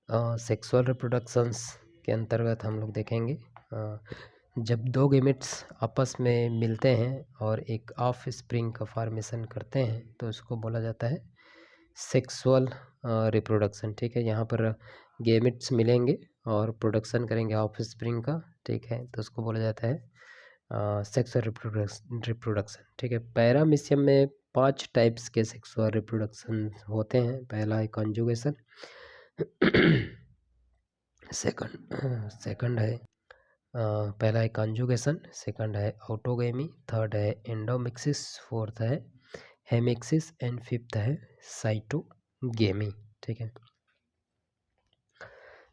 Sexual reproductions के अंतर्गत हम लोग देखेंगे जब दो गैमेट्स आपस में मिलते हैं और एक ऑफ स्प्रिंग का फॉर्मेशन करते हैं तो उसको बोला जाता है सेक्सुअल रिप्रोडक्शन। ठीक है, यहाँ पर गैमेट्स मिलेंगे और प्रोडक्शन करेंगे ऑफ स्प्रिंग का। ठीक है, तो उसको बोला जाता है सेक्सुअल रिप्रोडक्शन। ठीक है, पैरामीशियम में 5 टाइप्स के सेक्सुअल रिप्रोडक्शन होते हैं। पहला है कॉन्जुगेशन, सेकंड है पहला है कॉन्जुगेशन, सेकंड है ऑटोगेमी, थर्ड है एंडोमिक्सिस, फोर्थ है हेमिक्सिस एंड फिफ्थ है साइटोगेमी। ठीक है,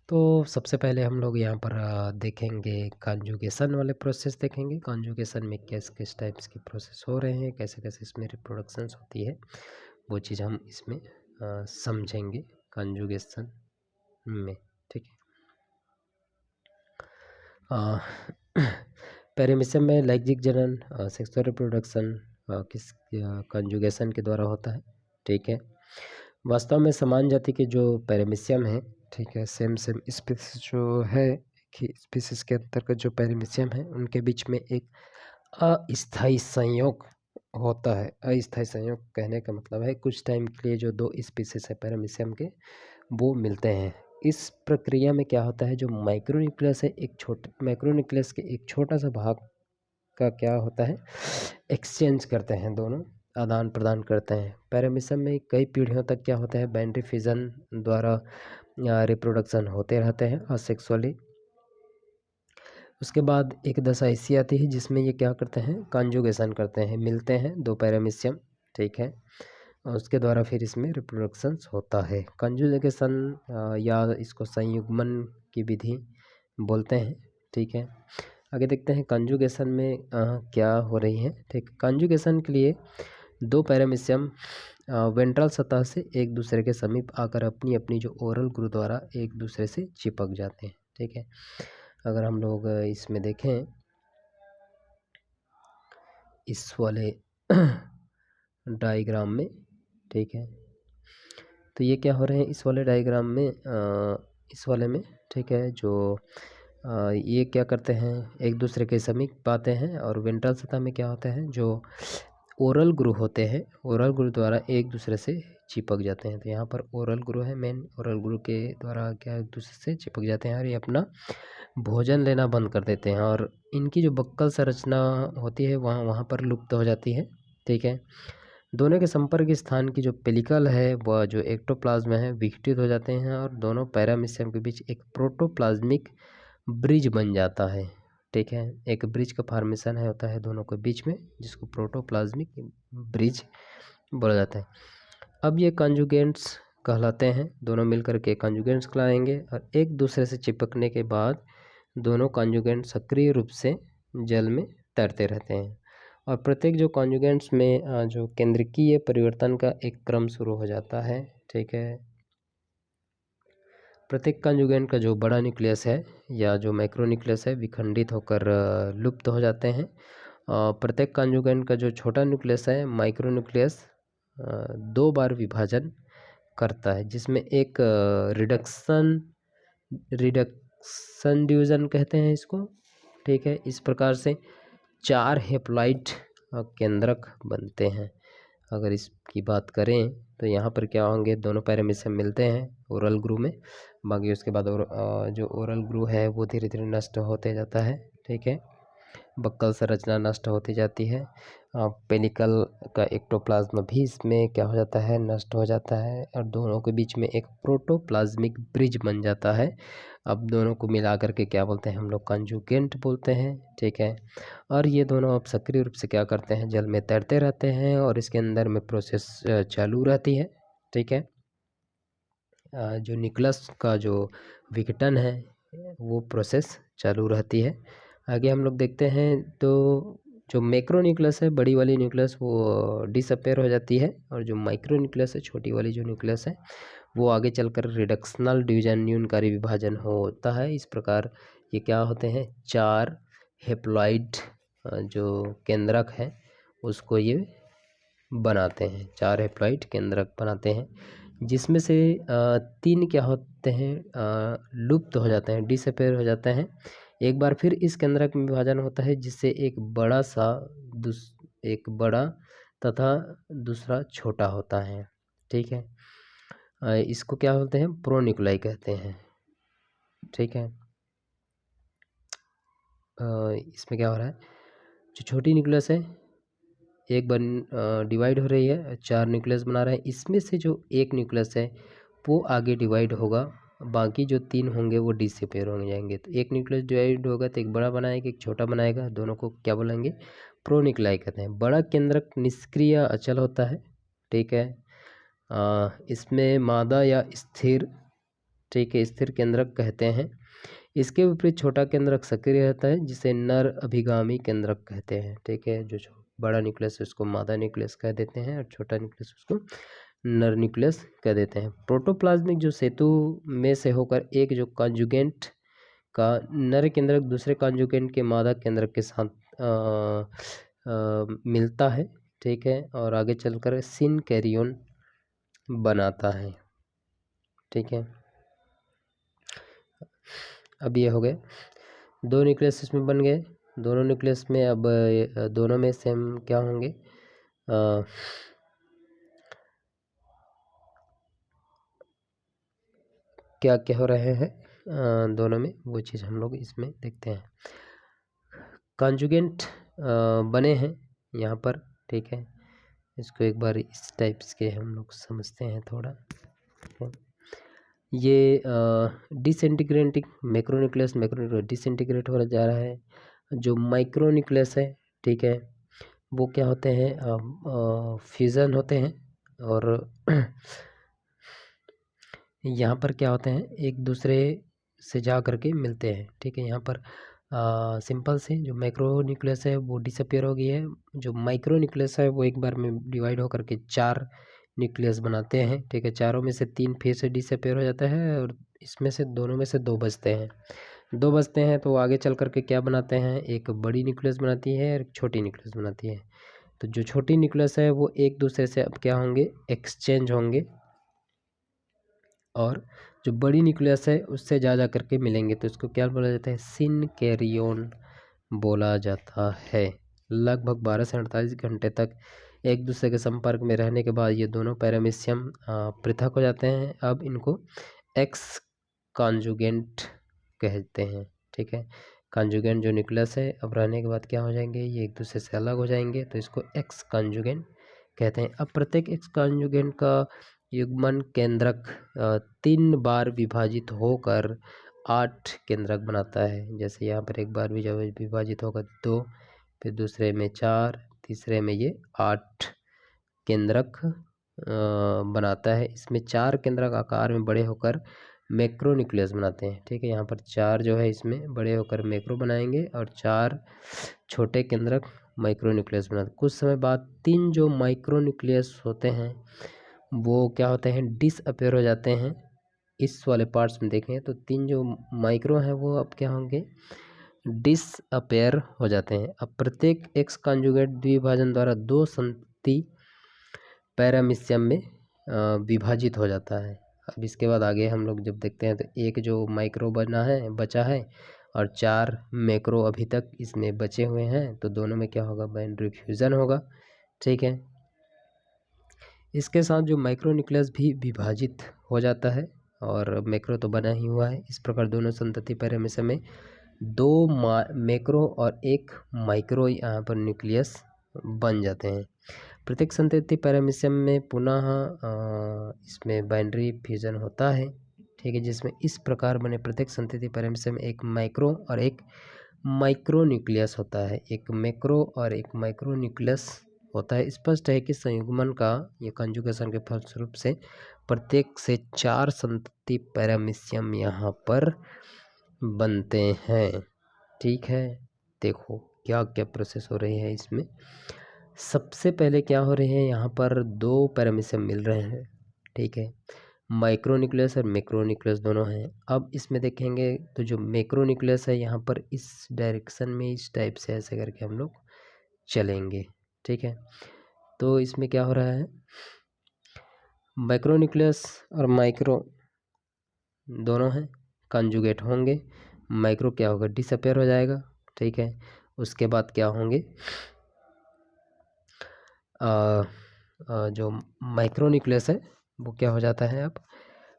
तो सबसे पहले हम लोग यहाँ पर देखेंगे कॉन्जुगेशन वाले प्रोसेस देखेंगे। कॉन्जुगेशन में किस किस टाइप्स की प्रोसेस हो रहे हैं, कैसे कैसे इसमें रिप्रोडक्शंस होती है, वो चीज़ हम इसमें समझेंगे कॉन्जुगेशन में। ठीक है, पैरामीशियम में लैंगिक जनन सेक्सुअल रिप्रोडक्शन किस कॉन्जुगेशन के द्वारा होता है। ठीक है, वास्तव में समान जाति के जो पैरामीशियम है, ठीक है, सेम स्पीसीज जो है कि स्पीसीज के अंतर्गत जो पैरामीशियम है उनके बीच में एक अस्थायी संयोग होता है। अस्थायी संयोग कहने का मतलब है कुछ टाइम के लिए जो दो स्पीसीज है पैरामीशियम के वो मिलते हैं। इस प्रक्रिया में क्या होता है, जो माइक्रोन्यूक्लियस है माइक्रोन्यूक्लियस के एक छोटा सा भाग का क्या होता है, एक्सचेंज करते हैं, दोनों आदान प्रदान करते हैं। पैरामीशियम में कई पीढ़ियों तक क्या होता है, बाइनरी फिजन द्वारा रिप्रोडक्शन होते रहते हैं असेक्सुअली। उसके बाद एक दशा ऐसी आती है जिसमें ये क्या करते हैं, कॉन्जुगेशन करते हैं, मिलते हैं दो पैरामीशियम। ठीक है, और उसके द्वारा फिर इसमें रिप्रोडक्शंस होता है। कॉन्जुगेशन या इसको संयुग्मन की विधि बोलते हैं। ठीक है, आगे देखते हैं कॉन्जुगेशन में क्या हो रही है। ठीक, कॉन्जुगेशन के लिए दो पैरामीशियम वेंट्रल सतह से एक दूसरे के समीप आकर अपनी अपनी जो ओरल ग्रू द्वारा एक दूसरे से चिपक जाते हैं। ठीक है, अगर हम लोग इसमें देखें इस वाले डायग्राम में, ठीक है, तो ये क्या हो रहे हैं इस वाले डायग्राम में, इस वाले में, ठीक है, जो ये क्या करते हैं, एक दूसरे के समीप आते हैं और वेंट्रल सतह में क्या होता है, जो ओरल ग्रू होते हैं, ओरल ग्रू द्वारा एक दूसरे से चिपक जाते हैं। तो यहाँ पर ओरल ग्रू है, मेन ओरल ग्रू के द्वारा क्या एक दूसरे से चिपक जाते हैं और ये अपना भोजन लेना बंद कर देते हैं और इनकी जो बक्कल संरचना होती है वहाँ पर लुप्त हो जाती है। ठीक है, दोनों के संपर्क स्थान की जो पेलिकल है वह जो एक्टोप्लाज्म है विघटित हो जाते हैं और दोनों पैरामीशियम के बीच एक प्रोटोप्लाज्मिक ब्रिज बन जाता है। ठीक है, एक ब्रिज का फॉर्मेशन है होता है दोनों के बीच में, जिसको प्रोटोप्लाज्मिक ब्रिज बोला जाता है। अब ये कॉन्जुगेंट्स कहलाते हैं, दोनों मिलकर के कॉन्जुगेंट्स कहलाएंगे और एक दूसरे से चिपकने के बाद दोनों कॉन्जुगेंट सक्रिय रूप से जल में तैरते रहते हैं और प्रत्येक जो कॉन्जुगेंट्स में जो केंद्रकीय परिवर्तन का एक क्रम शुरू हो जाता है। ठीक है, प्रत्येक कॉन्जुगेंट का जो बड़ा न्यूक्लियस है या जो माइक्रोन्यूक्लियस है विखंडित होकर लुप्त हो जाते हैं। प्रत्येक कॉन्जुगेंट का जो छोटा न्यूक्लियस है माइक्रोन्यूक्लियस 2 बार विभाजन करता है, जिसमें एक रिडक्शन डिवीजन कहते हैं इसको। ठीक है, इस प्रकार से 4 हेप्लॉइड केंद्रक बनते हैं। अगर इसकी बात करें तो यहाँ पर क्या होंगे, दोनों पैरामीशियम मिलते हैं ओरल ग्रू में, बाकी उसके बाद जो ओरल ग्रू है वो धीरे धीरे नष्ट होते जाता है। ठीक है, बक्कल संरचना नष्ट होती जाती है, पेनिकल का एक्टोप्लाज्म भी इसमें क्या हो जाता है, नष्ट हो जाता है और दोनों के बीच में एक प्रोटोप्लाज्मिक ब्रिज बन जाता है। अब दोनों को मिला करके क्या बोलते हैं हम लोग, कॉन्जुगेंट बोलते हैं। ठीक है, और ये दोनों अब सक्रिय रूप से क्या करते हैं, जल में तैरते रहते हैं और इसके अंदर में प्रोसेस चालू रहती है। ठीक है, जो न्यूक्लियस का जो विघटन है वो प्रोसेस चालू रहती है। आगे हम लोग देखते हैं तो जो मैक्रो न्यूक्लियस है, बड़ी वाली न्यूक्लियस, वो डिसअपेयर हो जाती है और जो माइक्रो न्यूक्लियस है, छोटी वाली जो न्यूक्लियस है, वो आगे चलकर रिडक्शनल डिवीजन न्यूनकारी विभाजन होता है। इस प्रकार ये क्या होते हैं, 4 हेप्लॉइड जो केंद्रक है उसको ये बनाते हैं, 4 हेप्लॉइड केंद्रक बनाते हैं, जिसमें से 3 क्या होते हैं, लुप्त हो जाते हैं, डिसअपीयर हो जाते हैं। एक बार फिर इस केंद्रक में विभाजन होता है जिससे एक बड़ा तथा दूसरा छोटा होता है। ठीक है, इसको क्या बोलते हैं, प्रोन्यूक्लाई कहते हैं। ठीक है, इसमें क्या हो रहा है, जो छोटी न्यूक्लियस है एक डिवाइड हो रही है, 4 न्यूक्लियस बना रहे हैं। इसमें से जो एक न्यूक्लियस है वो आगे डिवाइड होगा, बाकी जो 3 होंगे वो डिसअपीयर हो जाएंगे। तो एक न्यूक्लियस डिवाइड होगा तो एक बड़ा बनाएगा, एक छोटा बनाएगा, दोनों को क्या बोलेंगे, प्रोन्यूक्लाई कहते हैं। बड़ा केंद्रक निष्क्रिय अचल होता है। ठीक है, इसमें मादा या स्थिर, ठीक है, स्थिर केंद्रक कहते हैं। इसके विपरीत छोटा केंद्रक सक्रिय रहता है जिसे नर अभिगामी केंद्रक कहते हैं। ठीक है, जो बड़ा न्यूक्लियस है उसको मादा न्यूक्लियस कह देते हैं और छोटा न्यूक्लियस उसको नर न्यूक्लियस कह देते हैं। प्रोटोप्लाज्मिक जो सेतु में से होकर एक जो कॉन्जुगेंट का नर केंद्रक दूसरे कॉन्जुगेंट के मादा केंद्रक के साथ मिलता है। ठीक है, और आगे चलकर सिन कैरियोन बनाता है। ठीक है, अब ये हो गए 2 न्यूक्लियस इसमें बन गए। दोनों न्यूक्लियस में अब दोनों में सेम क्या होंगे, क्या क्या हो रहे हैं दोनों में, वो चीज़ हम लोग इसमें देखते हैं। कॉन्जुगेंट बने हैं यहाँ पर। ठीक है, इसको एक बार इस टाइप्स के हम लोग समझते हैं थोड़ा। ये डिसइंटीग्रेटिंग मैक्रोन्यूक्लियस डिसइंटीग्रेट हो जा रहा है। जो माइक्रोन्यूक्लियस है, ठीक है, वो क्या होते हैं, फ्यूज़न होते हैं और यहाँ पर क्या होते हैं, एक दूसरे से जा करके मिलते हैं। ठीक है, यहाँ पर सिंपल से जो मैक्रोन्यूक्लियस है वो डिसअपीयर हो गई है। जो माइक्रोन्यूक्लियस है वो एक बार में डिवाइड होकर के 4 न्यूक्लियस बनाते हैं। ठीक है, चारों में से 3 फिर से डिसअपीयर हो जाता है और इसमें से दोनों में से 2 बचते हैं। 2 बचते हैं तो आगे चल करके क्या बनाते हैं, एक बड़ी न्यूक्लियस बनाती है और एक छोटी न्यूक्लियस बनाती है। तो जो छोटी न्यूक्लियस है वो एक दूसरे से अब क्या होंगे, एक्सचेंज होंगे, और जो बड़ी न्यूक्लियस है उससे जा करके मिलेंगे। तो इसको क्या बोला जाता है, सिन कैरियोन बोला जाता है। लगभग 12 से 48 घंटे तक एक दूसरे के संपर्क में रहने के बाद ये दोनों पैरामीशियम पृथक हो जाते हैं। अब इनको एक्स कॉन्जुगेंट कहते हैं। ठीक है, कॉन्जुगेंट जो न्यूक्लियस है अब रहने के बाद क्या हो जाएंगे, ये एक दूसरे से अलग हो जाएंगे, तो इसको एक्स कॉन्जुगेंट कहते हैं। अब प्रत्येक एक्स कॉन्जुगेंट का युग्मन केंद्रक 3 बार विभाजित होकर 8 केंद्रक बनाता है। जैसे यहाँ पर एक बार भी जब विभाजित होगा 2, फिर दूसरे में 4, तीसरे में ये 8 केंद्रक बनाता है। इसमें 4 केंद्रक आकार में बड़े होकर मैक्रोन्यूक्लियस बनाते हैं। ठीक है, यहाँ पर 4 जो है इसमें बड़े होकर मैक्रो बनाएंगे और 4 छोटे केंद्रक माइक्रोन्यूक्लियस बनाते। कुछ समय बाद 3 जो माइक्रोन्यूक्लियस होते हैं वो क्या होते हैं, डिसअपीयर हो जाते हैं। इस वाले पार्ट्स में देखें तो 3 जो माइक्रो हैं वो अब क्या होंगे, डिसअपीयर हो जाते हैं। अब प्रत्येक एक्स कॉन्जुगेट द्विभाजन द्वारा 2 संतति पैरामीशियम में विभाजित हो जाता है। अब इसके बाद आगे हम लोग जब देखते हैं तो एक जो माइक्रो बचा है और 4 मैक्रो अभी तक इसमें बचे हुए हैं, तो दोनों में क्या होगा, बाइनरी फ्यूजन होगा। ठीक है, इसके साथ जो माइक्रोन्यूक्लियस भी विभाजित हो जाता है और मैक्रो तो बना ही हुआ है। इस प्रकार दोनों संतति पैरामीशियम में 2 मैक्रो और 1 माइक्रो यहाँ पर न्यूक्लियस बन जाते हैं। प्रत्येक संतति पैरामीशियम में पुनः इसमें बाइनरी फ्यूजन होता है। ठीक है, जिसमें इस प्रकार बने प्रत्येक संतति पैरामीशियम में एक माइक्रो और एक माइक्रो न्यूक्लियस होता है। एक मैक्रो और एक माइक्रो न्यूक्लियस होता है। स्पष्ट है कि संयुग्मन का ये कंजुगेशन के फलस्वरूप से प्रत्येक से 4 संतति पैरामीशियम यहाँ पर बनते हैं। ठीक है, देखो क्या क्या प्रोसेस हो रही है इसमें। सबसे पहले क्या हो रही है, यहाँ पर 2 पैरामीशियम मिल रहे हैं। ठीक है, माइक्रोन्यूक्लियस और मैक्रोन्यूक्लियस दोनों हैं। अब इसमें देखेंगे तो जो मैक्रोन्यूक्लियस है यहाँ पर इस डायरेक्शन में इस टाइप से ऐसे करके हम लोग चलेंगे। ठीक है, तो इसमें क्या हो रहा है, मैक्रोन्यूक्लियस और माइक्रो दोनों हैं, कंजुगेट होंगे। माइक्रो क्या होगा, डिसअपेयर हो जाएगा, ठीक है। उसके बाद क्या होंगे, जो माइक्रोन्यूक्लियस है वो क्या हो जाता है, अब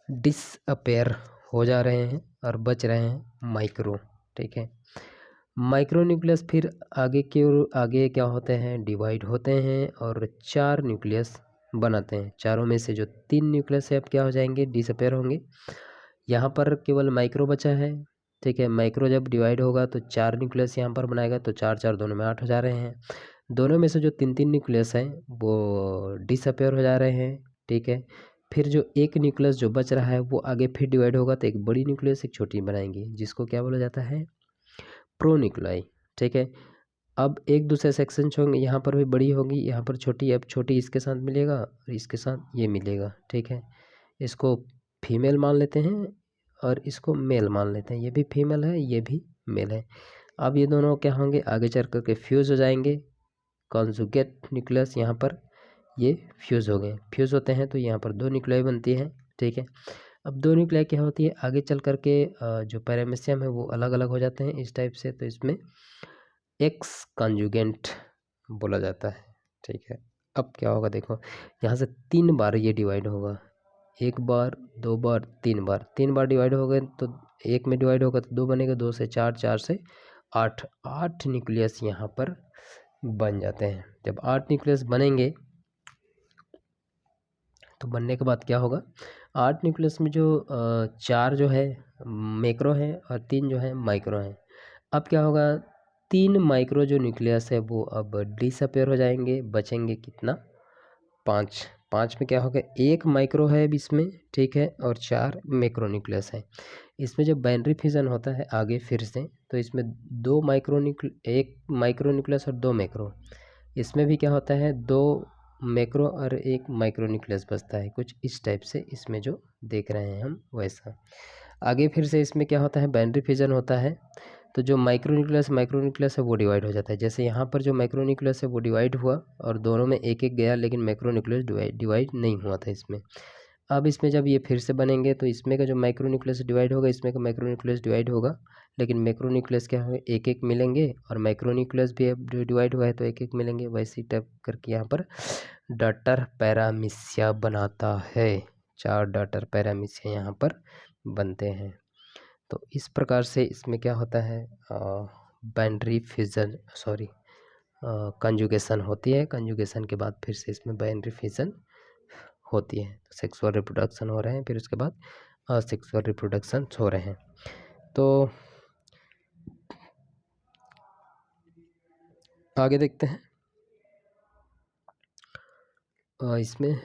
डिसअपेयर हो जा रहे हैं और बच रहे हैं माइक्रो, ठीक है। माइक्रोन्यूक्लियस फिर आगे क्या होते हैं, डिवाइड होते हैं और 4 न्यूक्लियस बनाते हैं। चारों में से जो 3 न्यूक्लियस है अब क्या हो जाएंगे, डिसअपेयर होंगे। यहाँ पर केवल माइक्रो बचा है, ठीक है। माइक्रो जब डिवाइड होगा तो 4 न्यूक्लियस यहाँ पर बनाएगा, तो 4 4 दोनों में 8 हो जा रहे हैं। दोनों में से जो 3 न्यूक्लियस हैं वो डिसअपेयर हो जा रहे हैं, ठीक है। फिर जो एक न्यूक्लियस जो बच रहा है वो आगे फिर डिवाइड होगा तो एक बड़ी न्यूक्लियस एक छोटी बनाएंगे, जिसको क्या बोला जाता है, प्रोन्यूक्लाई, ठीक है। अब एक दूसरे सेक्शन होंगे, यहाँ पर भी बड़ी होगी, यहाँ पर छोटी, अब छोटी इसके साथ मिलेगा और इसके साथ ये मिलेगा, ठीक है। इसको फीमेल मान लेते हैं और इसको मेल मान लेते हैं, ये भी फीमेल है ये भी मेल है। अब ये दोनों क्या होंगे, आगे चल करके फ्यूज़ हो जाएंगे, कॉन्जुगेट न्यूक्लियस यहाँ पर ये फ्यूज़ हो गए। फ्यूज़ होते हैं तो यहाँ पर 2 न्यूक्लियाई बनती है, ठीक है। अब 2 न्यूक्लियाई क्या होती है, आगे चल करके जो पैरामीशियम है वो अलग अलग हो जाते हैं इस टाइप से, तो इसमें एक्स कॉन्जुगेंट बोला जाता है, ठीक है। अब क्या होगा, देखो यहाँ से 3 बार ये डिवाइड होगा, 1 बार 2 बार 3 बार, 3 बार डिवाइड हो गए तो एक में डिवाइड होगा तो 2 बनेगा, 2 से 4, 4 से 8, 8 न्यूक्लियस यहाँ पर बन जाते हैं। जब 8 न्यूक्लियस बनेंगे तो बनने के बाद क्या होगा, 8 न्यूक्लियस में जो 4 जो है मैक्रो है और 3 जो है माइक्रो है। अब क्या होगा, 3 माइक्रो जो न्यूक्लियस है वो अब डिसअपेयर हो जाएंगे, बचेंगे कितना, 5। 5 में क्या होगा, 1 माइक्रो है अब इसमें, ठीक है, और 4 मैक्रो न्यूक्लियस है। इसमें जब बाइनरी फिजन होता है आगे फिर से, तो इसमें 1 माइक्रो न्यूक्लियस और 2 मैक्रो, इसमें भी क्या होता है, 2 मैक्रो और 1 माइक्रो न्यूक्लियस बचता है, कुछ इस टाइप से इसमें जो देख रहे हैं हम वैसा। आगे फिर से इसमें क्या होता है, बाइनरी फिजन होता है, तो जो माइक्रो न्यूक्लियस है वो डिवाइड हो जाता है। जैसे यहाँ पर जो माइक्रो न्यूक्लियस है वो डिवाइड हुआ और दोनों में एक एक गया, लेकिन मैक्रो न्यूक्लियस डिवाइड नहीं हुआ था इसमें। अब इसमें जब ये फिर से बनेंगे तो इसमें का जो माइक्रो न्यूक्लियस डिवाइड होगा, इसमें का माइक्रो न्यूक्लियस डिवाइड होगा, लेकिन मैक्रो न्यूक्लियस क्या होगा, एक एक मिलेंगे, और माइक्रो न्यूक्लियस भी अब जो डिवाइड हुआ है तो एक एक मिलेंगे। वैसे ही टाइप करके यहाँ पर डॉटर पैरामीशिया बनाता है, 4 डॉटर पैरामीशिया यहाँ पर बनते हैं। तो इस प्रकार से इसमें क्या होता है, बाइनरी फिजन कंजुगेशन होती है। कंजुगेशन के बाद फिर से इसमें बाइनरी फिजन होती है, तो सेक्सुअल रिप्रोडक्शन हो रहे हैं, फिर उसके बाद असेक्सुअल रिप्रोडक्शन हो रहे हैं। तो आगे देखते हैं, इसमें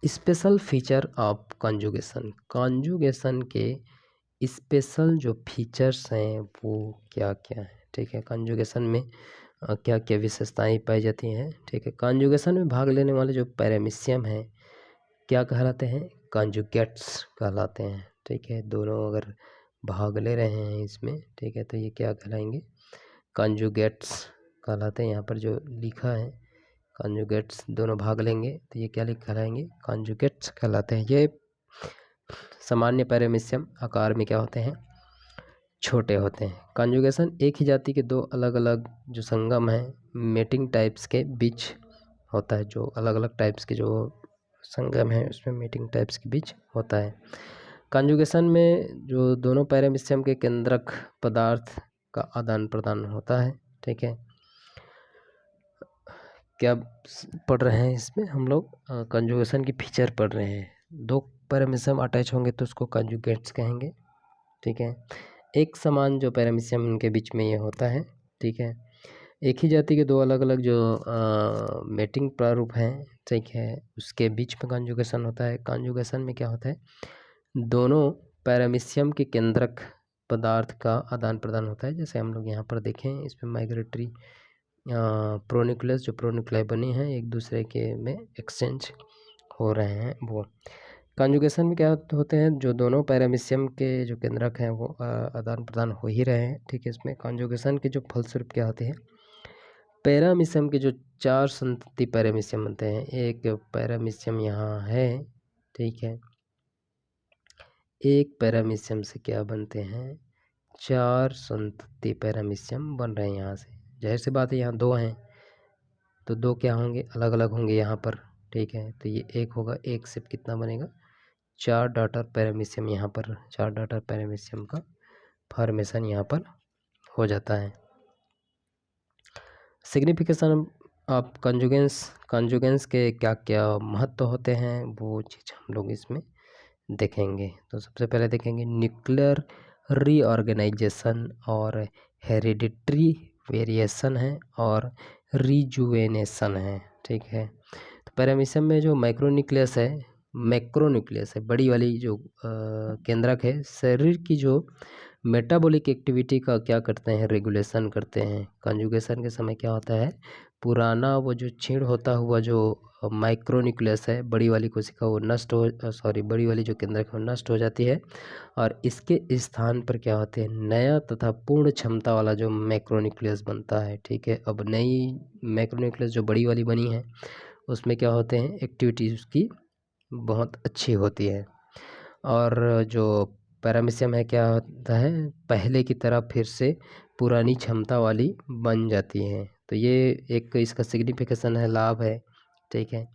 स्पेशल फीचर ऑफ कंजुगेशन के स्पेशल जो फीचर्स हैं वो क्या क्या है, ठीक है। कंजुगेशन में क्या क्या विशेषताएं पाई जाती हैं, ठीक है। कंजुगेशन में भाग लेने वाले जो पैरामीशियम हैं क्या कहलाते हैं, कंजुगेट्स कहलाते हैं, ठीक है। दोनों अगर भाग ले रहे हैं इसमें, ठीक है, तो ये क्या कहलाएंगे, कंजुगेट्स कहलाते हैं। यहाँ पर जो लिखा है कंजुगेट्स, दोनों भाग लेंगे तो ये क्या कहलाएंगे, कंजुगेट्स कहलाते हैं। ये सामान्य पैरामीशियम आकार में क्या होते हैं, छोटे होते हैं। कंजुगेशन एक ही जाति के 2 अलग अलग जो संगम हैं मेटिंग टाइप्स के बीच होता है, जो अलग अलग टाइप्स के जो संगम है उसमें मीटिंग टाइप्स के बीच होता है। कंजुगेशन में जो दोनों पैरामीशियम के केंद्रक पदार्थ का आदान प्रदान होता है, ठीक है। क्या पढ़ रहे हैं इसमें हम लोग, कंजुगेशन की फीचर पढ़ रहे हैं। 2 पैरामीशियम अटैच होंगे तो उसको कंजुगेट्स कहेंगे, ठीक है। एक समान जो पैरामीशियम इनके बीच में ये होता है, ठीक है। एक ही जाति के 2 अलग अलग जो मेटिंग प्रारूप हैं, ठीक है, उसके बीच में कंजुगेशन होता है। कंजुगेशन में क्या होता है, दोनों पैरामीशियम के केंद्रक पदार्थ का आदान प्रदान होता है। जैसे हम लोग यहाँ पर देखें, इसमें माइग्रेटरी प्रोन्यूक्लियस जो प्रोन्यूक्लाई बनी हैं एक दूसरे के में एक्सचेंज हो रहे हैं वो। कंजुगेशन में क्या होते हैं, जो दोनों पैरामीशियम के जो केंद्रक हैं वो आदान प्रदान हो ही रहे हैं, ठीक है। इसमें कंजुगेशन के जो फलस्वरूप क्या होते हैं, पैरामीशियम के जो 4 संतति पैरामीशियम बनते हैं। एक पैरामीशियम यहाँ है, ठीक है। एक पैरामीशियम से क्या बनते हैं, 4 संतति पैरामीशियम बन रहे हैं यहाँ से। जाहिर सी बात है यहाँ 2 हैं तो 2 क्या होंगे, अलग अलग होंगे यहाँ पर। ठीक है, तो ये 1 होगा, 1 से कितना बनेगा, 4 डॉटर पैरामीशियम, यहाँ पर 4 डॉटर पैरामीशियम का फॉर्मेशन यहाँ पर हो जाता है। सिग्निफिकेशन ऑफ कंजुगेंस के क्या क्या महत्व होते हैं वो चीज़ हम लोग इसमें देखेंगे। तो सबसे पहले देखेंगे न्यूक्लियर रीऑर्गेनाइजेशन और हेरिडिटरी वेरिएशन है और रिजुवेनेशन है। ठीक है, तो पैरामीशियम में जो मैक्रोन्यूक्लियस है, बड़ी वाली जो केंद्रक है, शरीर की जो मेटाबॉलिक एक्टिविटी का क्या करते हैं, रेगुलेशन करते हैं। कंजुगेशन के समय क्या होता है, पुराना वो जो क्षीण होता हुआ जो माइक्रोन्यूक्लियस है, बड़ी वाली कोशिका वो बड़ी वाली जो केंद्रक है वो नष्ट हो जाती है और इसके स्थान पर क्या होते हैं, नया तथा पूर्ण क्षमता वाला जो मैक्रोन्यूक्लियस बनता है। ठीक है, अब नई मैक्रोन्यूक्लियस जो बड़ी वाली बनी है उसमें क्या होते हैं, एक्टिविटी उसकी बहुत अच्छी होती है। और जो पैरामीशियम है क्या होता है, पहले की तरह फिर से पुरानी क्षमता वाली बन जाती है। तो ये एक इसका सिग्निफिकेशन है, लाभ है। ठीक है,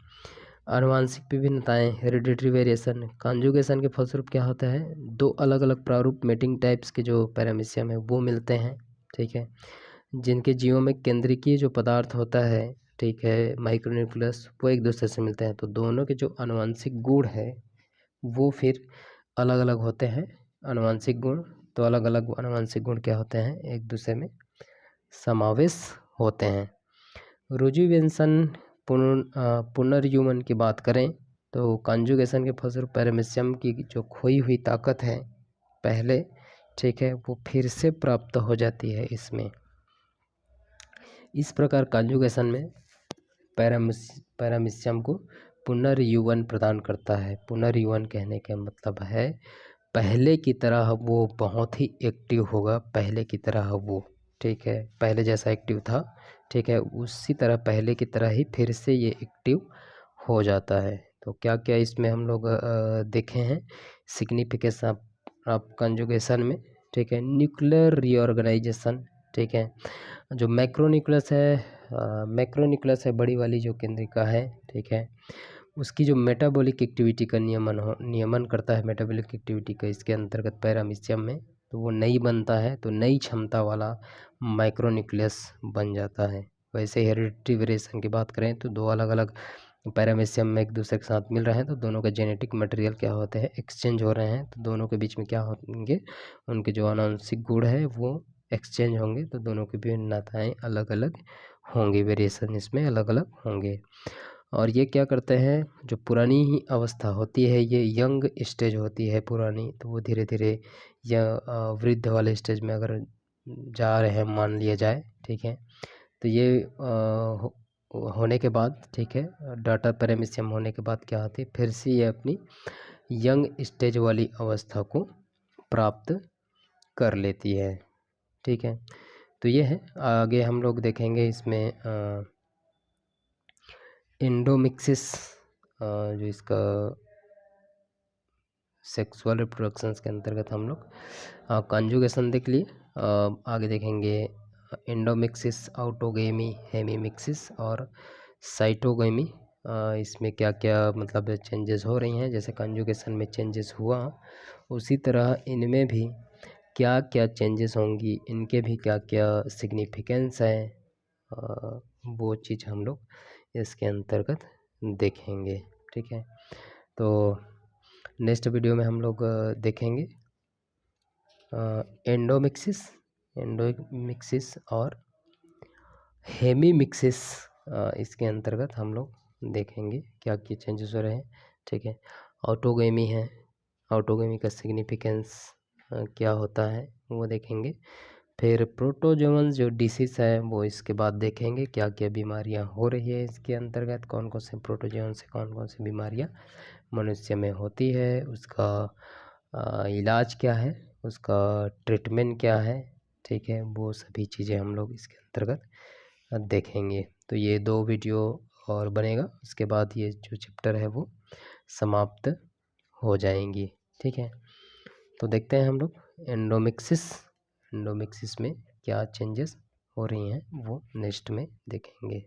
आनुवांशिक विभिन्नताएं, हेरिडिटरी वेरिएशन, कॉन्जुगेशन के फलस्वरूप क्या होता है, 2 अलग अलग प्रारूप मेटिंग टाइप्स के जो पैरामीशियम है वो मिलते हैं। ठीक है, जिनके जीवों में केंद्रीय जो पदार्थ होता है, ठीक है, माइक्रोन्यूक्लियस, वो एक दूसरे से मिलते हैं। तो दोनों के जो आनुवांशिक गुण है वो फिर अलग अलग होते हैं। आनुवांशिक गुण, तो अलग अलग आनुवांशिक गुण क्या होते हैं, एक दूसरे में समावेश होते हैं। रिजुवेनेशन पुनर्युमन की बात करें तो कॉन्जुगेशन के फलस्वरूप पैरामीशियम की जो खोई हुई ताकत है पहले, ठीक है, वो फिर से प्राप्त हो जाती है इसमें। इस प्रकार कॉन्जुगेशन में पैरामीशियम को पुनर्युवन प्रदान करता है। पुनर्युवन कहने का मतलब है पहले की तरह वो बहुत ही एक्टिव होगा, पहले की तरह वो, ठीक है, पहले जैसा एक्टिव था, ठीक है, उसी तरह पहले की तरह ही फिर से ये एक्टिव हो जाता है। तो क्या क्या इसमें हम लोग देखे हैं सिग्निफिकेशन ऑफ कंजुगेशन में। ठीक है, न्यूक्लियर रीऑर्गेनाइजेशन, ठीक है, जो मैक्रोन्यूक्लियस है बड़ी वाली जो केंद्रिका है, ठीक है, उसकी जो मेटाबॉलिक एक्टिविटी का नियमन करता है, मेटाबॉलिक एक्टिविटी का इसके अंतर्गत पैरामीशियम में, तो वो नई बनता है, तो नई क्षमता वाला माइक्रोन्यूक्लियस बन जाता है। वैसे हेरिडिटरी वेरिएशन की बात करें तो 2 अलग अलग पैरामीशियम में एक दूसरे के साथ मिल रहे हैं तो दोनों के जेनेटिक मटेरियल क्या होते हैं, एक्सचेंज हो रहे हैं, तो दोनों के बीच में क्या होंगे, उनके जो आनुवंशिक गुण है वो एक्सचेंज होंगे, तो दोनों की भिन्नताएं अलग अलग होंगी, वेरिएशन इसमें अलग अलग होंगे। और ये क्या करते हैं, जो पुरानी ही अवस्था होती है, ये यंग स्टेज होती है पुरानी, तो वो धीरे धीरे या वृद्ध वाले स्टेज में अगर जा रहे हैं मान लिया जाए, ठीक है, तो ये होने के बाद, ठीक है, डाटा पैरामीशियम होने के बाद क्या होती है, फिर से ये अपनी यंग स्टेज वाली अवस्था को प्राप्त कर लेती है। ठीक है, तो ये है। आगे हम लोग देखेंगे इसमें एंडोमिक्सिस, जो इसका सेक्सुअल रिप्रोडक्शंस के अंतर्गत हम लोग कॉन्जुगेशन देख लिए। आगे देखेंगे एंडोमिक्सिस, आउटोगेमी, हेमीमिक्सिस और साइटोगेमी। इसमें क्या क्या मतलब चेंजेस हो रही हैं, जैसे कॉन्जुगेशन में चेंजेस हुआ उसी तरह इनमें भी क्या क्या चेंजेस होंगी, इनके भी क्या क्या सिग्निफिकेंस है, वो चीज़ हम लोग इसके अंतर्गत देखेंगे। ठीक है, तो नेक्स्ट वीडियो में हम लोग देखेंगे एंडोमिक्सिस और हेमीमिक्सिस। इसके अंतर्गत हम लोग देखेंगे क्या क्या चेंजेस हो रहे हैं। ठीक है, ऑटोगेमी है, ऑटोगेमी का सिग्निफिकेंस क्या होता है वो देखेंगे। फिर प्रोटोजोअन जो डिसीज़ है वो इसके बाद देखेंगे, क्या क्या बीमारियां हो रही है इसके अंतर्गत, कौन कौन से प्रोटोजोअन से कौन कौन सी बीमारियां मनुष्य में होती है, उसका इलाज क्या है, उसका ट्रीटमेंट क्या है। ठीक है, वो सभी चीज़ें हम लोग इसके अंतर्गत देखेंगे। तो ये 2 वीडियो और बनेगा, उसके बाद ये जो चैप्टर है वो समाप्त हो जाएंगी। ठीक है, तो देखते हैं हम लोग एंडोमिक्सिस में क्या चेंजेस हो रही हैं वो नेक्स्ट में देखेंगे।